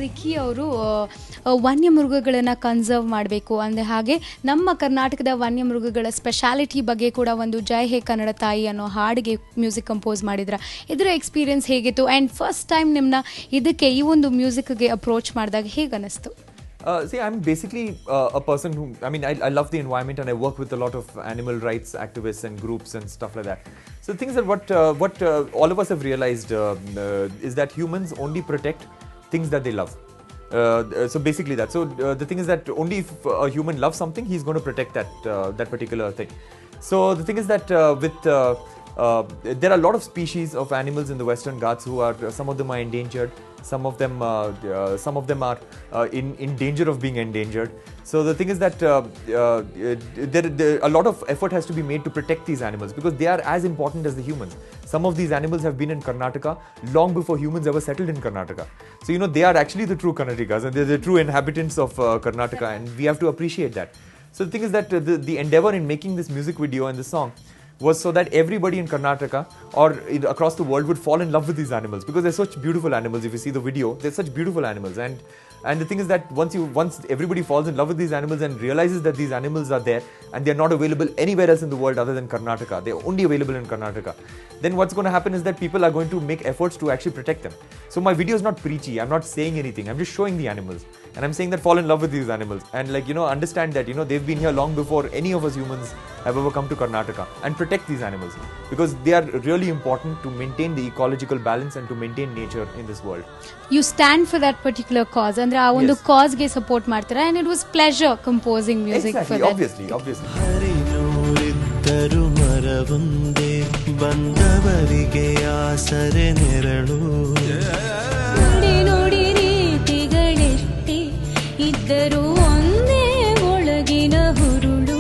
Ricky ಅವರು ವನ್ಯಮೃಗಗಳನ್ನು conserve ಮಾಡಬೇಕು ಅಂದರೆ ಹಾಗೆ ನಮ್ಮ ಕರ್ನಾಟಕದ ವನ್ಯಮೃಗಗಳ ಸ್ಪೆಷಾಲಿಟಿ ಬಗ್ಗೆ ಕೂಡ ಒಂದು ಜೈ ಹೇ ಕನ್ನಡ ತಾಯಿ ಅನ್ನೋ ಹಾಡಿಗೆ ಮ್ಯೂಸಿಕ್ ಕಂಪೋಸ್ ಮಾಡಿದ್ರ. ಇದರ ಎಕ್ಸ್ಪೀರಿಯನ್ಸ್ ಹೇಗಿತ್ತು ಆ್ಯಂಡ್ ಫಸ್ಟ್ ಟೈಮ್ ನಿಮ್ಮನ್ನ ಇದಕ್ಕೆ ಈ ಒಂದು ಮ್ಯೂಸಿಕ್ಗೆ ಅಪ್ರೋಚ್ ಮಾಡಿದಾಗ ಹೇಗೆ ಅನ್ನಿಸ್ತು? See, I'm basically a person who, I love the environment and I work with a lot of animal rights activists and groups and stuff like that. So the thing is that what all of us have realized is that humans only protect things that they love. So basically that. So the thing is that only if a human loves something, he's going to protect that particular thing. So the thing is that there are a lot of species of animals in the Western Ghats who are, some of them are endangered. Some of them are in danger of being endangered. So the thing is that a lot of effort has to be made to protect these animals because they are as important as the humans. Some of these animals have been in Karnataka long before humans ever settled in Karnataka. So they are actually the true Kannadigas and they're the true inhabitants of Karnataka, and we have to appreciate that. So the thing is that the endeavor in making this music video and this song was so that everybody in Karnataka or across the world would fall in love with these animals because they're such beautiful animals. If you see the video, they're such beautiful animals, and the thing is that once everybody falls in love with these animals and realizes that these animals are there and they're not available anywhere else in the world other than Karnataka, they're only available in Karnataka, then what's going to happen is that people are going to make efforts to actually protect them. So my video is not preachy, I'm not saying anything, I'm just showing the animals and I'm saying that fall in love with these animals and understand that they've been here long before any of us humans have ever come to Karnataka, and protect these animals because they are really important to maintain the ecological balance and to maintain nature in this world. You stand for that particular cause ಅಂದ್ರೆ ಆ ಒಂದು cause ಗೆ support ಮಾಡ್ತೀರಾ, and it was pleasure composing music for that. Obviously. ಹರಿನೂರಿದ್ದರು ಮರವೊಂದೇ ಬಂದವರಿಗೆ ಆಸರೆ ನೆರಳು. ನೋಡಿ ನೋಡಿ ರೀತಿಗಳೆಷ್ಟೇ ಇದ್ದರು ಒಂದೇ ಒಳಗಿನ ಹುರುಳು.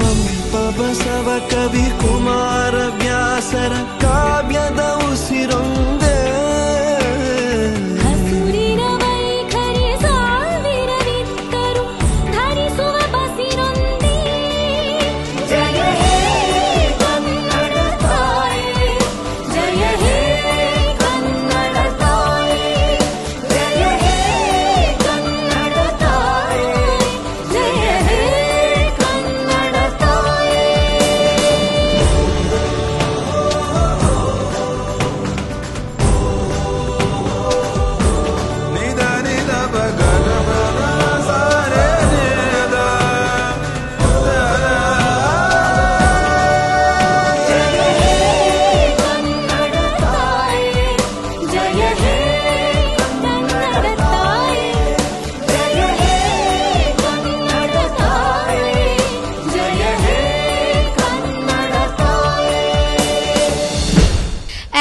ಪಂಪ ಬಸವ ಕವಿ ಕುಮಾರ ವ್ಯಾಸರ ಕಾವ್ಯದ ಉಸಿರೊಂದೇ.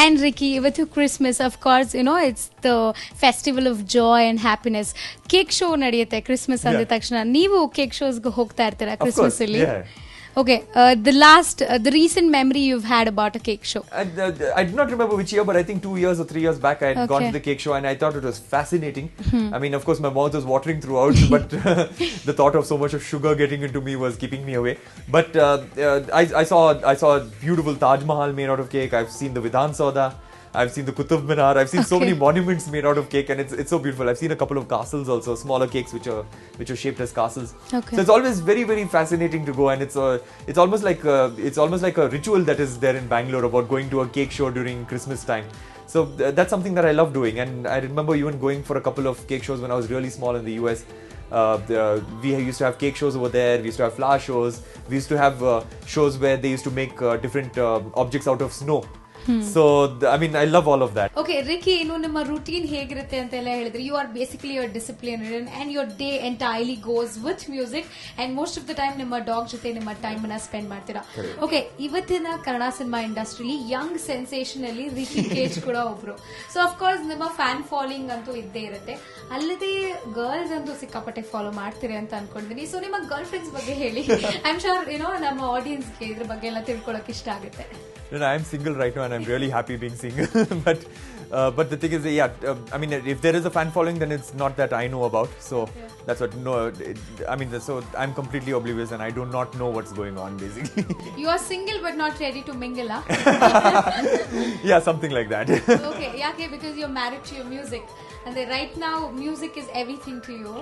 And Ricky, with Christmas, of course, it's the festival of joy and happiness. Cake show ನಡೆಯುತ್ತೆ ಕ್ರಿಸ್ಮಸ್ ಅಂದ ತಕ್ಷಣ. ನೀವು ಕೇಕ್ ಶೋಸ್ಗೆ ಹೋಗ್ತಾ ಇರ್ತೀರಾ ಕ್ರಿಸ್ಮಸ್ ಅಲ್ಲಿ? Okay, the recent memory you've had about a cake show. I do not remember which year, but I think 2 years or 3 years back I had gone to the cake show and I thought it was fascinating. Of course my mouth was watering throughout, but the thought of so much of sugar getting into me was keeping me away. But I saw a beautiful Taj Mahal made out of cake. I've seen the Vidhan Sauda. I've seen the Qutub Minar. I've seen so many monuments made out of cake, and it's so beautiful. I've seen a couple of castles also, smaller cakes which are shaped as castles. Okay. So it's always very, very fascinating to go, and it's almost like a ritual that is there in Bangalore about going to a cake show during Christmas time. So that's something that I love doing, and I remember even going for a couple of cake shows when I was really small in the US. We used to have cake shows over there. We used to have flower shows. We used to have shows where they used to make different objects out of snow. So I love all of that. Okay, Ricky, ನಿಮ್ಮ routine ಹೇಗಿರುತ್ತೆ ಅಂತ ಎಲ್ಲ ಹೇಳಿದ್ರೆ, you are basically a disciplinarian and your day entirely goes with music and most of the time ನಿಮ್ಮ dog ಜೊತೆ ನಿಮ್ಮ time ಅನ್ನ spend ಮಾಡ್ತೀರಾ. ಓಕೆ, ಇವತ್ತಿನ ಕನ್ನಡ ಸಿನಿಮಾ ಇಂಡಸ್ಟ್ರಿಲಿ ಯಂಗ್ ಸೆನ್ಸೇಷನ್ ಅಲ್ಲಿ ರಿಕಿ ಕೇಜ್ ಕೂಡ ಒಬ್ರು. ಸೊ ಆಫ್ ಕೋರ್ಸ್ ನಿಮ್ಮ ಫ್ಯಾನ್ ಫಾಲೋಯಿಂಗ್ ಅಂತೂ ಇದ್ದೇ ಇರುತ್ತೆ, ಅಲ್ಲದೆ ಗರ್ಲ್ಸ್ ಅಂತೂ ಸಿಕ್ಕಾಪಟ್ಟೆ ಫಾಲೋ ಮಾಡ್ತೀರಿ ಅಂತ ಅನ್ಕೊಂಡಿದ್ದೀನಿ. ಸೊ ನಿಮ್ಮ ಗರ್ಲ್ ಫ್ರೆಂಡ್ಸ್ ಬಗ್ಗೆ ಹೇಳಿ. ಐ ಆಮ್ ಶೋರ್ ನಮ್ಮ ಆಡಿಯನ್ಸ್ಗೆ ಇದ್ರ ಬಗ್ಗೆ ಎಲ್ಲ ತಿಳ್ಕೊಳಕ್ ಇಷ್ಟ ಆಗುತ್ತೆ. No, I'm single right now and I'm really happy being single. But the thing is, I mean, if there is a fan following, then it's not that I know about. So that's what. No, so I'm completely oblivious and I do not know what's going on basically. You are single but not ready to mingle, huh? Yeah, something like that. Okay, because you're married to your music, and then right now music is everything to you.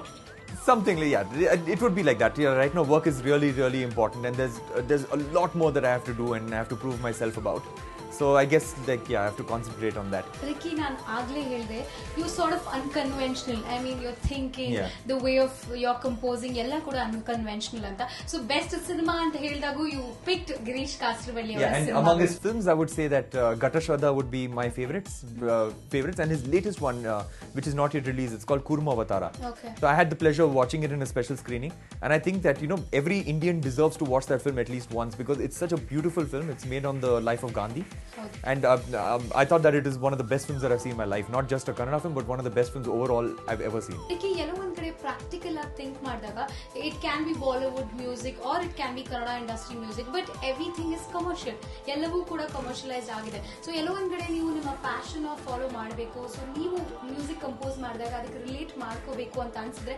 Something like it would be like that. Yeah, right now work is really, really important, and there's a lot more that I have to do and I have to prove myself about. So I guess I have to concentrate on that. Ricky, ನಾನು ಆಗ್ಲೇ ಹೇಳಿದೆ, you're sort of unconventional. I mean, your thinking, the way of your composing, ಎಲ್ಲ ಕೂಡ unconventional ಅಂತ. So best cinema ಅಂತ ಹೇಳಿದಾಗೂ you picked Girish Kasravali ಅವರ and cinema. among his films, I would say that Gata Shraddha would be my favorites, and his latest one, which is not yet released, it's called Kurma Avatara. Okay. So I had the pleasure of watching it in a special screening, and I think that every Indian deserves to watch that film at least once because it's such a beautiful film. It's made on the life of Gandhi. And I thought that it is one of the best films that I've seen in my life. Not just a Kannada film, but one of the best films overall I've ever seen. Ricky, yellow one kade practical ಆಗಿ think ಮಾಡಿದಾಗ, it can be Bollywood music or it can be Kannada industry music, but everything is commercial. ಎಲ್ಲವೂ ಕೂಡ commercialized ಆಗಿದೆ. So yellow one kade ನೀವು ನಿಮ್ಮ passion follow ಮಾಡಬೇಕು. So ನೀವು music compose ಮಾಡಿದಾಗ ಅದಕ್ಕೆ relate ಮಾಡ್ಕೋಬೇಕು ಅಂತ ಅನ್ಸಿದ್ರೆ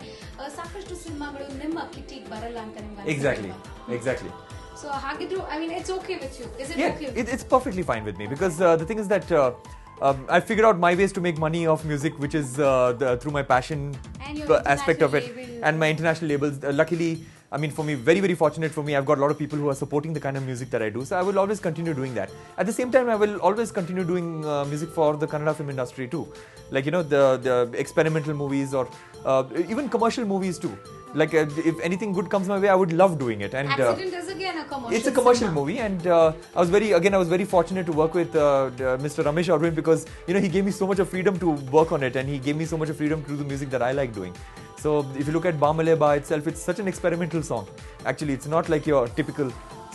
ಸಾಕಷ್ಟು ಸಿನಿಮಾಗಳು ನಿಮ್ಮ ಕಿಟ್ಟಿಗೆ ಬರಲ್ಲ ಅಂತ ನಿಮಗೆ ಅನ್ಸುತ್ತೆ. Exactly. So hagidru, I mean, it's okay with you. Is it okay? It's perfectly fine with me because the thing is that I figured out my ways to make money off music, which is through my passion aspect of it and my international labels. Luckily, I mean, for me, very, very fortunate for me, I've got a lot of people who are supporting the kind of music that I do. So I will always continue doing that. At the same time, I will always continue doing music for the Kannada film industry too. Like, the experimental movies or even commercial movies too. Like, if anything good comes my way, I would love doing it. And Accident is again a commercial. It's a commercial movie, and I was very fortunate to work with Mr. Ramesh Arvind because he gave me so much of freedom to work on it, and he gave me so much of freedom to do the music that I like doing. So if you look at Bamale Ba itself, it's such an experimental song. Actually, it's not like your typical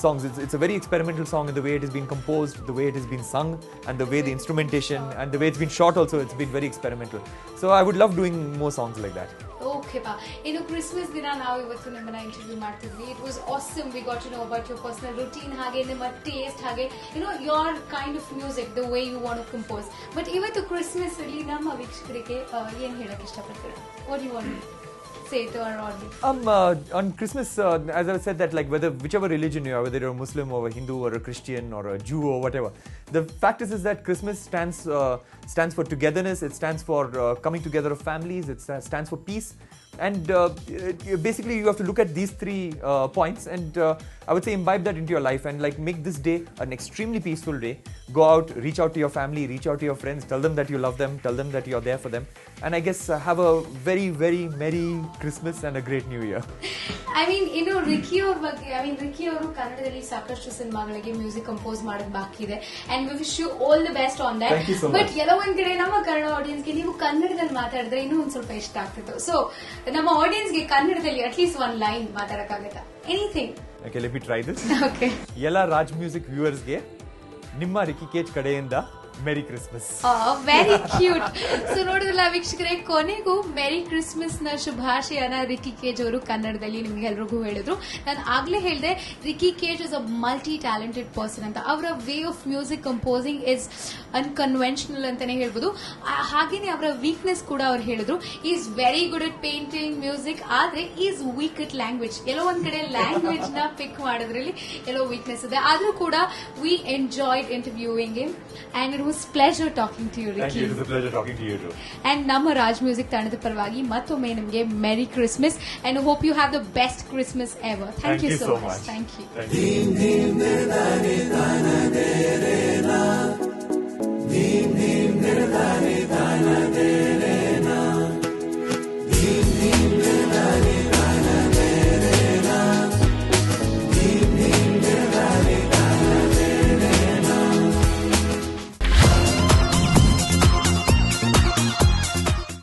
songs. It's a very experimental song in the way it has been composed, the way it has been sung, and the way the instrumentation and the way it's been shot also. It's been very experimental. So I would love doing more songs like that. Okay, pa. Christmas dina ನಾವು ಇವತ್ತು ನಿಮ್ಮನ್ನ interview ಮಾಡ್ತಿದ್ವಿ. It was awesome. We got to know about your personal routine, ಹಾಗೆ ನಿಮ್ಮ taste, ಹಾಗೆ your kind of music, the way you want to compose. But ಇವತ್ತು Christmas ಅಲ್ಲಿ ನಮ್ಮ ವೀಕ್ಷಕರಿಗೆ ಏನು ಹೇಳಕ್ಕೆ ಇಷ್ಟಪಡ್ತೀರಾ? What do you want to say to our audience? On Christmas, as I said, that like whichever religion you are, whether you're a Muslim or a Hindu or a Christian or a Jew or whatever, the fact is that Christmas stands for togetherness. It stands for coming together of families. It stands for peace. And basically, you have to look at these 3 points and I would say imbibe that into your life and like make this day an extremely peaceful day. Go out, reach out to your family, reach out to your friends, tell them that you love them, tell them that you're there for them. And I guess have a very, very Merry Christmas and a great New Year. I mean, Ricky ಅವರು ಕನ್ನಡದಲ್ಲಿ ಸಾಕಷ್ಟು ಸಿನಿಮಾಗಳಿಗೆ music compose ಮಾಡೋದು ಬಾಕಿ ಇದೆ. And we wish you all the best on that. Thank you so much. But ಎಲ್ಲೋ ಒಂದ್ ಕಡೆ ನಮ್ಮ ಕನ್ನಡ ಆಡಿಯನ್ಸ್ಗೆ ನೀವು ಕನ್ನಡದಲ್ಲಿ ಮಾತಾಡಿದ್ರೆ ಇನ್ನೂ ಒಂದ್ ಸ್ವಲ್ಪ ಇಷ್ಟ ಆಗ್ತಿತ್ತು. So ನಮ್ಮ ಆಡಿಯನ್ಸ್ಗೆ ಕನ್ನಡದಲ್ಲಿ at least one line ಮಾತಾಡಕ್ಕಾಗತ್ತಾ? Anything. Okay, let me try this. Okay. ಎಲ್ಲ ರಾಜ್ ಮ್ಯೂಸಿಕ್ ವ್ಯೂವರ್ಸ್ಗೆ ನಿಮ್ಮ ರಿಕಿ ಕೇಜ್ ಕಡೆಯಿಂದ ಮೆರಿ ಕ್ರಿಸ್ಮಸ್. Very cute. ಸೊ ನೋಡಿದ್ರಲ್ಲ ವೀಕ್ಷಕರೇ, ಕೊನೆಗೂ ಮೆರಿ ಕ್ರಿಸ್ಮಸ್ ನ ಶುಭಾಶಯನ ರಿಕಿ ಕೇಜ್ ಅವರು ಕನ್ನಡದಲ್ಲಿ ನಿಮ್ಗೆಲ್ರಿಗೂ ಹೇಳಿದ್ರು. ನಾನು ಆಗ್ಲೇ ಹೇಳಿದೆ, Ricky cage is a multi talented person ಅಂತ. ಅವರ way of music composing is unconventional ಅಂತಾನೆ ಹೇಳ್ಬೋದು. ಹಾಗೇನೆ ಅವರ ವೀಕ್ನೆಸ್ ಕೂಡ ಅವ್ರು ಹೇಳಿದ್ರು. Is very good at painting music, ಆದ್ರೆ ಈಸ್ ವೀಕ್ ಅಟ್ ಲ್ಯಾಂಗ್ವೇಜ್. ಎಲ್ಲೋ ಒಂದ್ ಕಡೆ ಲ್ಯಾಂಗ್ವೇಜ್ ನ ಪಿಕ್ ಮಾಡೋದ್ರಲ್ಲಿ ಎಲ್ಲೋ ವೀಕ್ನೆಸ್ ಇದೆ. ಆದ್ರೂ ಕೂಡ we enjoyed interviewing him and it was pleasure talking to you, Ricky. Thank you. It was a pleasure talking to you too. And ನಮ್ಮ Raj music ತಂಡದ ಪರವಾಗಿ ಮತ್ತೊಮ್ಮೆ ನಿಮಗೆ ಮೆರಿ Christmas and hope you have the best Christmas ever. Thank you so much. Thank you. Thank you.